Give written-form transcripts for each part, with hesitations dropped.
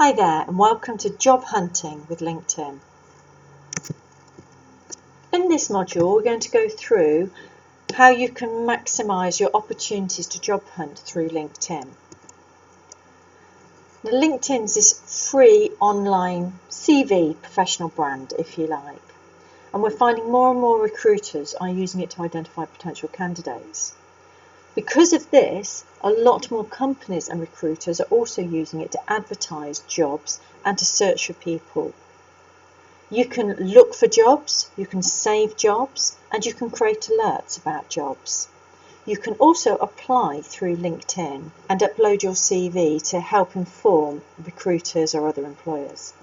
Hi there and welcome to Job Hunting with LinkedIn. In this module we're going to go through how you can maximise your opportunities to job hunt through LinkedIn. Now, LinkedIn's this free online CV professional brand, if you like, and we're finding more and more recruiters are using it to identify potential candidates. Because of this, a lot more companies and recruiters are also using it to advertise jobs and to search for people. You can look for jobs, you can save jobs, and you can create alerts about jobs. You can also apply through LinkedIn and upload your CV to help inform recruiters or other employers.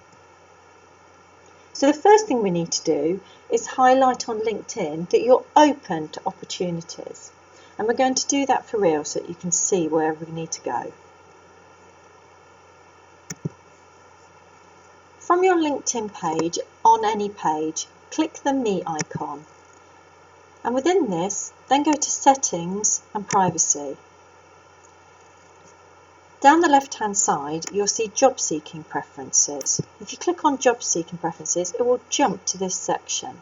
So the first thing we need to do is highlight on LinkedIn that you're open to opportunities. And we're going to do that for real so that you can see where we need to go. From your LinkedIn page, on any page, click the Me icon. And within this, then go to Settings and Privacy. Down the left-hand side, you'll see Job Seeking Preferences. If you click on Job Seeking Preferences, it will jump to this section.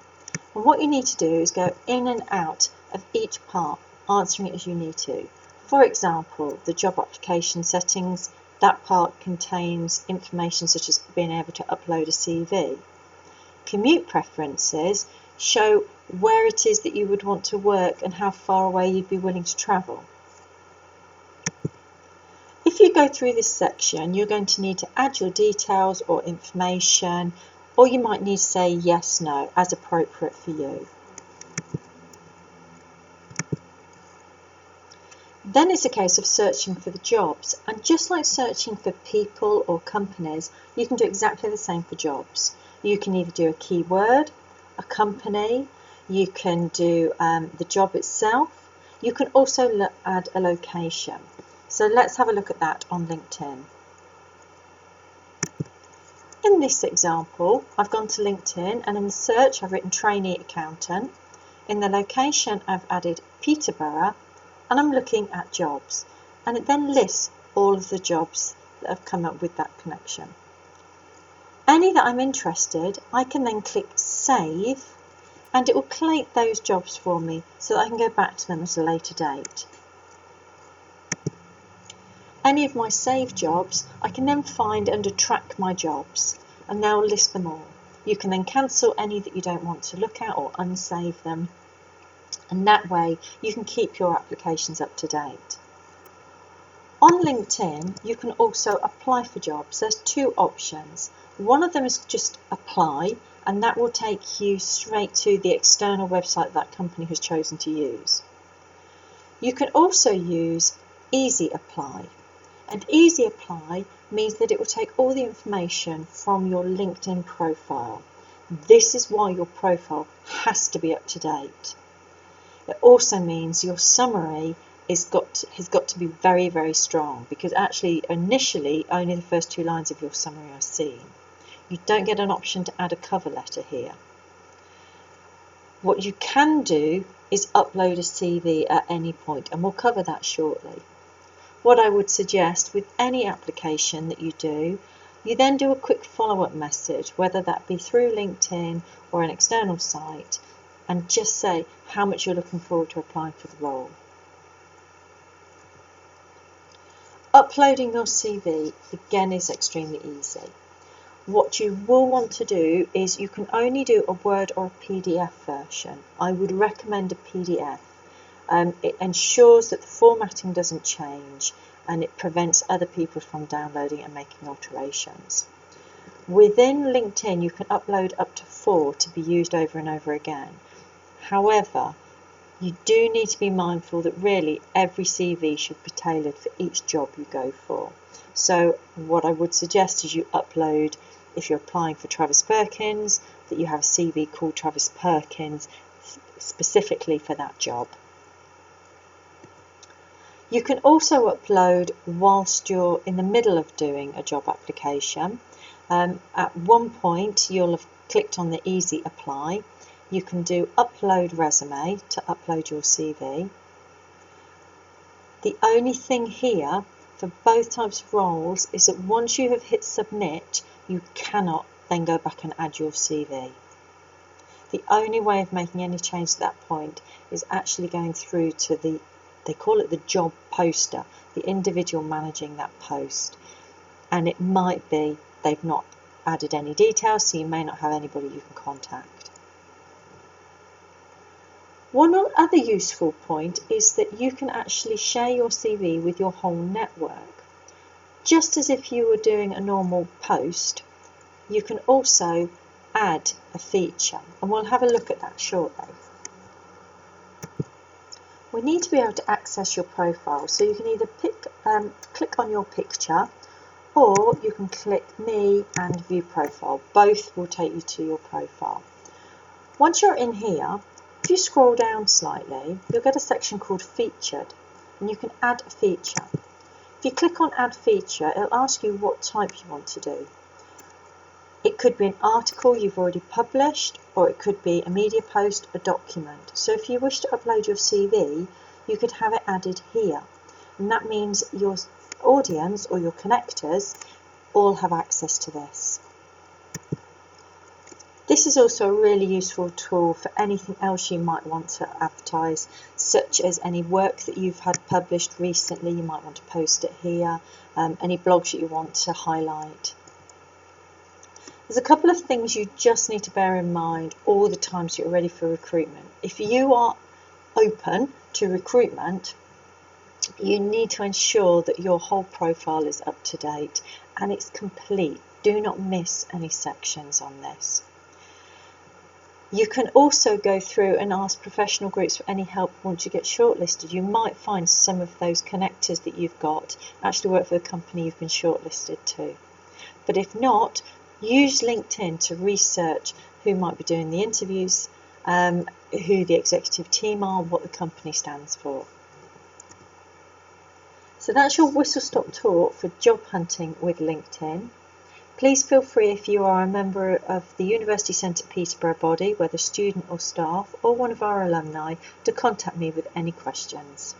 And what you need to do is go in and out of each part, answering it as you need to. For example, the job application settings, that part contains information such as being able to upload a CV. Commute preferences show where it is that you would want to work and how far away you'd be willing to travel. If you go through this section, you're going to need to add your details or information, or you might need to say yes, no, as appropriate for you. Then it's a case of searching for the jobs, and just like searching for people or companies, you can do exactly the same for jobs. You can either do a keyword, a company, you can do the job itself, you can also add a location. So let's have a look at that on LinkedIn. In this example, I've gone to LinkedIn and in the search I've written trainee accountant. In the location I've added Peterborough, and I'm looking at jobs, and it then lists all of the jobs that have come up with that connection. Any that I'm interested, I can then click Save, and it will collate those jobs for me so that I can go back to them at a later date. Any of my saved jobs I can then find under Track My Jobs, and they'll list them all. You can then cancel any that you don't want to look at or unsave them. And that way you can keep your applications up to date. On LinkedIn, you can also apply for jobs. There's two options. One of them is just apply, and that will take you straight to the external website that company has chosen to use. You can also use Easy Apply. And Easy Apply means that it will take all the information from your LinkedIn profile. This is why your profile has to be up to date. It also means your summary has got to be very, very strong, because actually initially only the first 2 lines of your summary are seen. You don't get an option to add a cover letter here. What you can do is upload a CV at any point, and we'll cover that shortly. What I would suggest with any application that you do, you then do a quick follow-up message, whether that be through LinkedIn or an external site, and just say how much you're looking forward to applying for the role. Uploading your CV again is extremely easy. What you will want to do is you can only do a Word or a PDF version. I would recommend a PDF. It ensures that the formatting doesn't change, and it prevents other people from downloading and making alterations. Within LinkedIn, you can upload up to 4 to be used over and over again. However, you do need to be mindful that really every CV should be tailored for each job you go for. So what I would suggest is you upload, if you're applying for Travis Perkins, that you have a CV called Travis Perkins specifically for that job. You can also upload whilst you're in the middle of doing a job application. At one point you'll have clicked on the Easy Apply. You can do Upload Resume to upload your CV. The only thing here for both types of roles is that once you have hit submit, you cannot then go back and add your CV. The only way of making any change at that point is actually going through to they call it the job poster, the individual managing that post. And it might be they've not added any details, so you may not have anybody you can contact. One other useful point is that you can actually share your CV with your whole network. Just as if you were doing a normal post, you can also add a feature, and we'll have a look at that shortly. We need to be able to access your profile, so you can either click on your picture, or you can click me and view profile. Both will take you to your profile. Once you're in here, if you scroll down slightly, you'll get a section called featured, and you can add a feature. If you click on add feature, it'll ask you what type you want to do. It could be an article you've already published, or it could be a media post, a document. So if you wish to upload your CV, you could have it added here. And that means your audience or your connectors all have access to this. This is also a really useful tool for anything else you might want to advertise, such as any work that you've had published recently. You might want to post it here, any blogs that you want to highlight. There's a couple of things you just need to bear in mind all the time so you're ready for recruitment. If you are open to recruitment, you need to ensure that your whole profile is up to date and it's complete. Do not miss any sections on this. You can also go through and ask professional groups for any help once you get shortlisted. You might find some of those connectors that you've got actually work for the company you've been shortlisted to. But if not, use LinkedIn to research who might be doing the interviews, who the executive team are, what the company stands for. So that's your whistle-stop tour for job hunting with LinkedIn. Please feel free, if you are a member of the University Centre Peterborough body, whether student or staff, or one of our alumni, to contact me with any questions.